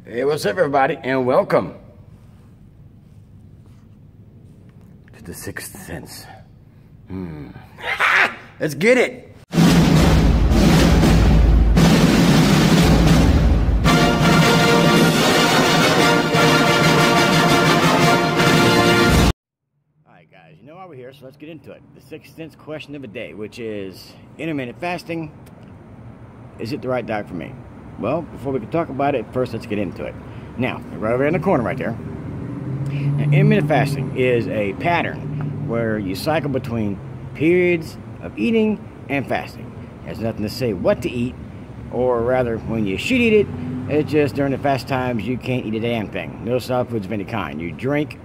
Hey, what's up, everybody, and welcome to the Sixth Sense. Let's get it. Alright guys, you know why we're here, so let's get into it. The Sixth Sense question of the day, which is intermittent fasting. Is it the right diet for me? Well, before we can talk about it, first let's get into it. Now, right over in the corner right there. Now, intermittent fasting is a pattern where you cycle between periods of eating and fasting. It has nothing to say what to eat, or rather, when you should eat it, it's just during the fast times you can't eat a damn thing. No solid foods of any kind. You drink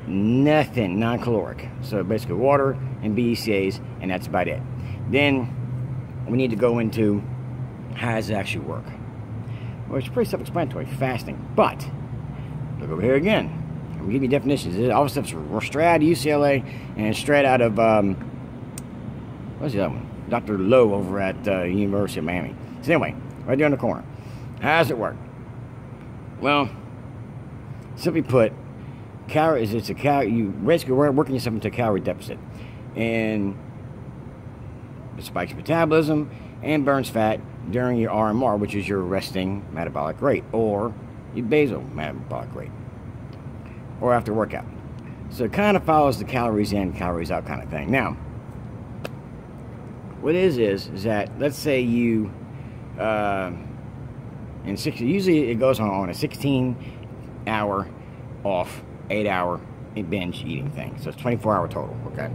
nothing non-caloric. So basically water and BCAAs, and that's about it. Then we need to go into how does it actually work? Well, it's pretty self-explanatory, fasting. But, look over here again. I'm going to give you definitions. All the stuff's straight out of UCLA and straight out of, what's the other one? Dr. Lowe over at University of Miami. So anyway, right there in the corner. How does it work? Well, simply put, calories, it's a calorie, you basically working yourself into a calorie deficit. And it spikes metabolism and burns fat during your RMR, which is your resting metabolic rate, or your basal metabolic rate, or after workout. So it kind of follows the calories in, calories out kind of thing. Now, what it is that, let's say you, usually it goes on a 16-hour off, 8-hour binge eating thing. So it's 24-hour total, okay?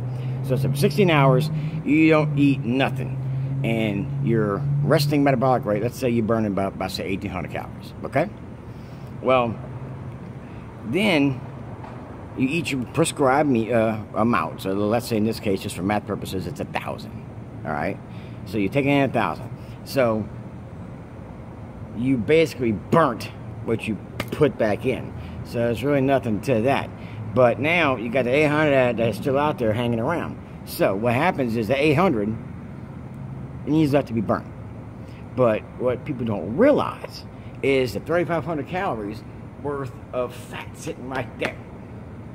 So it's 16 hours, you don't eat nothing. And your resting metabolic rate, let's say you burn about say 1,800 calories, okay? Well, then you eat your prescribed amount. So let's say in this case, just for math purposes, it's 1,000, all right? So you're taking in 1,000. So you basically burnt what you put back in. So there's really nothing to that. But now you got the 800 that's still out there hanging around. So what happens is the 800, it needs that to be burnt. But what people don't realize is that 3,500 calories worth of fat sitting right there.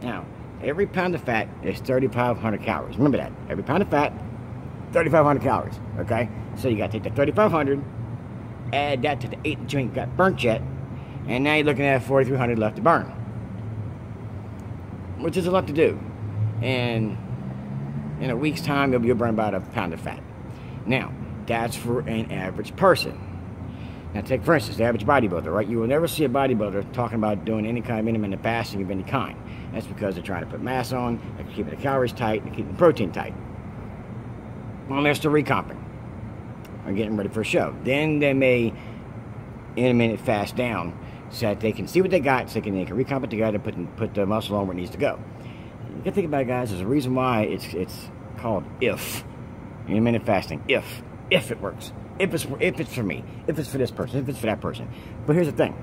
Now, every pound of fat is 3,500 calories. Remember that. Every pound of fat, 3,500 calories. Okay? So you got to take that 3,500, add that to the 8 that you ain't got burnt yet, and now you're looking at 4,300 left to burn. Which is a lot to do. And in a week's time, you'll burn about a pound of fat. Now, that's for an average person. Now, take for instance, the average bodybuilder, right? You will never see a bodybuilder talking about doing any kind of intermittent fasting of any kind. That's because they're trying to put mass on, they're keeping the calories tight, they're keeping the protein tight. Well, they're still recomping or getting ready for a show. Then they may intermittent fast down so that they can see what they got, so they can recomp it together, put the muscle on where it needs to go. You gotta think about it, guys. There's a reason why it's called intermittent fasting. If it works, if it's for me, if it's for this person, if it's for that person. But here's the thing: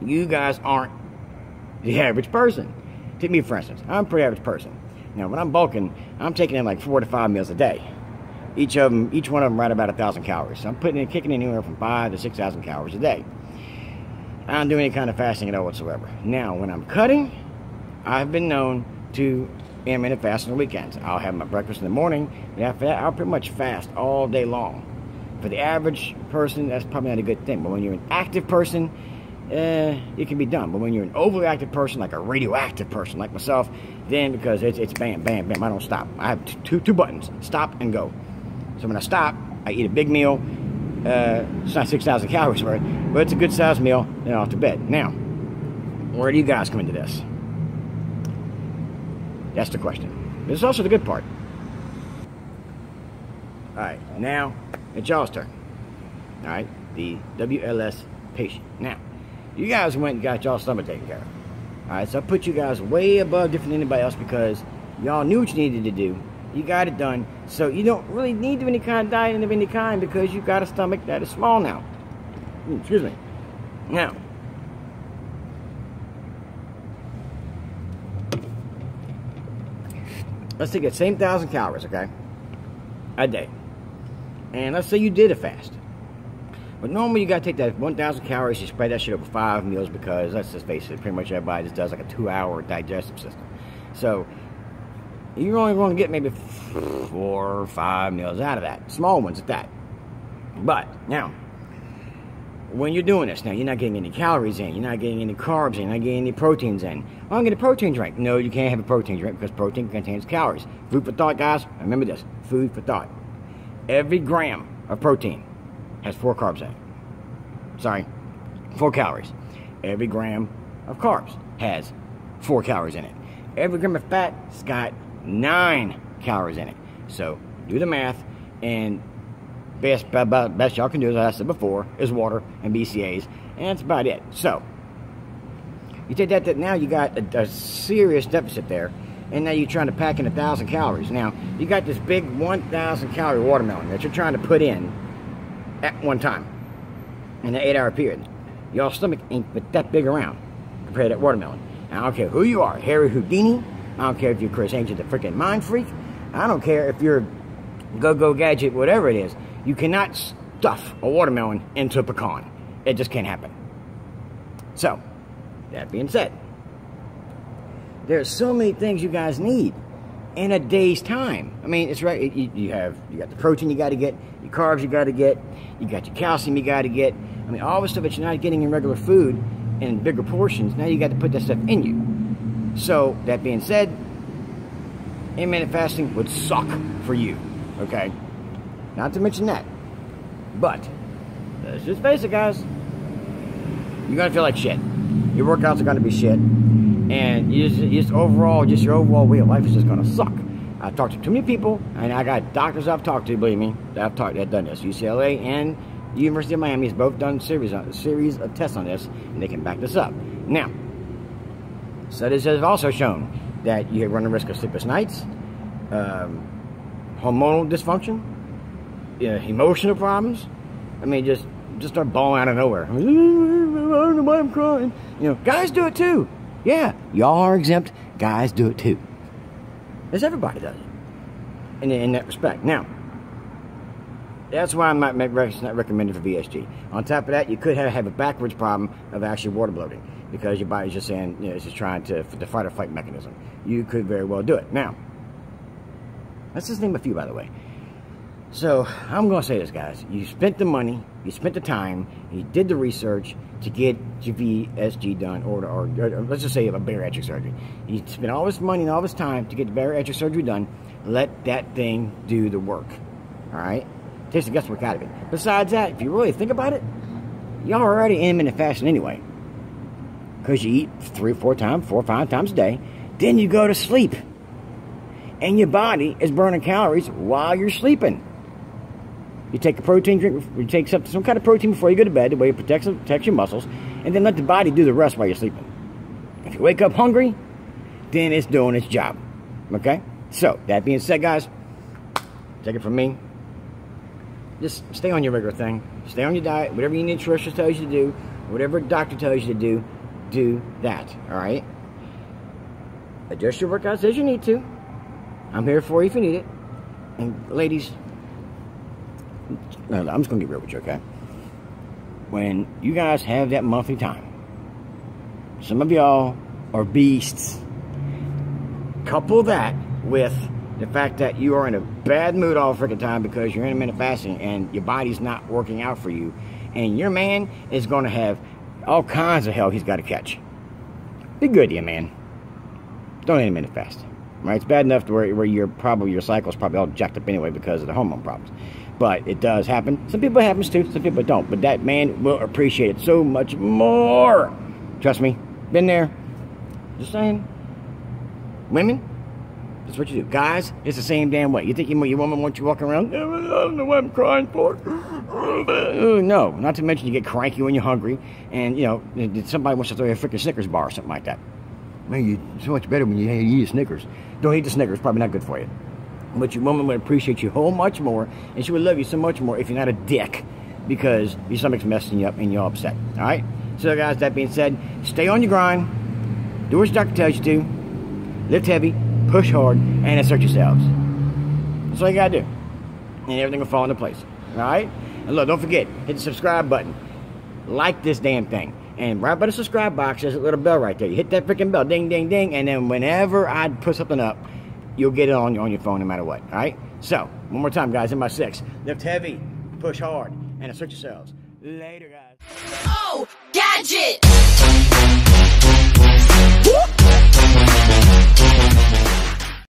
you guys aren't the average person. Take me for instance. I'm a pretty average person. Now, when I'm bulking, I'm taking in like 4 to 5 meals a day. Each one of them right about 1,000 calories. So I'm kicking in anywhere from 5,000 to 6,000 calories a day. I don't do any kind of fasting at all whatsoever. Now, when I'm cutting, I've been known to intermittent fast on the weekends. I'll have my breakfast in the morning, and after that, I'll pretty much fast all day long. For the average person, that's probably not a good thing. But when you're an active person, it can be done. But when you're an overly active person, like a radioactive person like myself, then because it's bam, bam, bam, I don't stop. I have two buttons, stop and go. So when I stop, I eat a big meal. It's not 6,000 calories worth, but it's a good sized meal, then off to bed. Now, where do you guys come into this? That's the question. This is also the good part. Alright, now it's y'all's turn. Alright, the WLS Patient. Now, you guys went and got y'all's stomach taken care of. Alright, so I put you guys way above different than anybody else because y'all knew what you needed to do. You got it done. So you don't really need to do any kind of diet of any kind because you got a stomach that is small now. Excuse me. Now, let's take that same 1,000 calories, okay, a day. And let's say you did a fast. But normally you gotta take that 1,000 calories, you spread that shit over 5 meals, because let's just face it, pretty much everybody just does like a 2-hour digestive system. So you're only going to get maybe 4 or 5 meals out of that. Small ones at that. But now, when you're doing this, now you're not getting any calories in, you're not getting any carbs in, you're not getting any proteins in. I'm getting a protein drink. No, you can't have a protein drink because protein contains calories. Food for thought, guys. Remember this. Food for thought. Every gram of protein has 4 carbs in it. Sorry, 4 calories. Every gram of carbs has 4 calories in it. Every gram of fat's got 9 calories in it. So do the math, and best y'all can do, as I said before, is water and BCAAs, and that's about it. So you take that now you got a serious deficit there, and now you're trying to pack in 1,000 calories. Now you got this big 1,000 calorie watermelon that you're trying to put in at one time in an 8-hour period. Your stomach ain't but that big around compared to that watermelon. I don't care who you are, Harry Houdini. I don't care if you're Chris Angel, the freaking mind freak. I don't care if you're go-go gadget, whatever it is. You cannot stuff a watermelon into a pecan. It just can't happen. So, that being said, there's so many things you guys need in a day's time. I mean, it's right. You got the protein you got to get, your carbs you got to get, you got your calcium you got to get. I mean, all the stuff that you're not getting in regular food in bigger portions, now you got to put that stuff in you. So, that being said, intermittent fasting would suck for you, okay? Not to mention that. But, let's just face it, guys. You're going to feel like shit. Your workouts are going to be shit. And your overall way of life is just going to suck. I've talked to too many people, and I got doctors I've talked to, believe me, that have done this. UCLA and the University of Miami has both done series of tests on this, and they can back this up. Now, studies have also shown that you run the risk of sleepless nights, hormonal dysfunction, emotional problems. I mean, just start bawling out of nowhere. I don't know why I'm crying. Guys do it too. Yeah, y'all are exempt. Guys do it too. As everybody does it. In that respect. Now, that's why I'm not recommended for VSG. On top of that, you could have a backwards problem of actually water bloating, because your body's just saying, it's just trying to the fight or flight mechanism. You could very well do it. Now, let's just name a few, by the way. So, I'm going to say this, guys. You spent the money, you spent the time, you did the research to get your VSG done, or let's just say you have a bariatric surgery. You spent all this money and all this time to get the bariatric surgery done. Let that thing do the work. Alright? Takes the guesswork out of it. Besides that, if you really think about it, y'all are already intermittent fasting anyway. Because you eat 4 or 5 times a day. Then you go to sleep. And your body is burning calories while you're sleeping. You take a protein drink, you take some kind of protein before you go to bed, the way it protects your muscles, and then let the body do the rest while you're sleeping. If you wake up hungry, then it's doing its job. Okay? So, that being said, guys, take it from me. Just stay on your regular thing. Stay on your diet. Whatever your nutritionist tells you to do, whatever a doctor tells you to do that. Alright? Adjust your workouts as you need to. I'm here for you if you need it. And ladies, I'm just going to get real with you, okay? When you guys have that monthly time, some of y'all are beasts. Couple that with the fact that you are in a bad mood all freaking time because you're intermittent fasting and your body's not working out for you. And your man is going to have all kinds of hell he's got to catch. Be good to you, man. Don't intermittent fast. Right? It's bad enough to where your cycle's probably all jacked up anyway because of the hormone problems. But it does happen. Some people it happens too, some people don't. But that man will appreciate it so much more. Trust me. Been there. Just saying. Women, that's what you do. Guys, it's the same damn way. You think your woman wants you walking around? I don't know what I'm crying for. No. Not to mention you get cranky when you're hungry. And, somebody wants to throw you a freaking Snickers bar or something like that. Man, you're so much better when you eat Snickers. Don't eat the Snickers. Probably not good for you. But your woman would appreciate you whole much more, and she would love you so much more if you're not a dick, because your stomach's messing you up and you're upset. All right? So, guys, that being said, stay on your grind. Do what your doctor tells you to. Lift heavy, push hard, and assert yourselves. That's all you got to do. And everything will fall into place. All right? And look, don't forget, hit the subscribe button. Like this damn thing. And right by the subscribe box, there's a little bell right there. You hit that freaking bell, ding, ding, ding, and then whenever I put something up, you'll get it on your phone no matter what, all right? So, one more time, guys, in my 6. Lift heavy, push hard, and assert yourselves. Later, guys. Oh, gadget!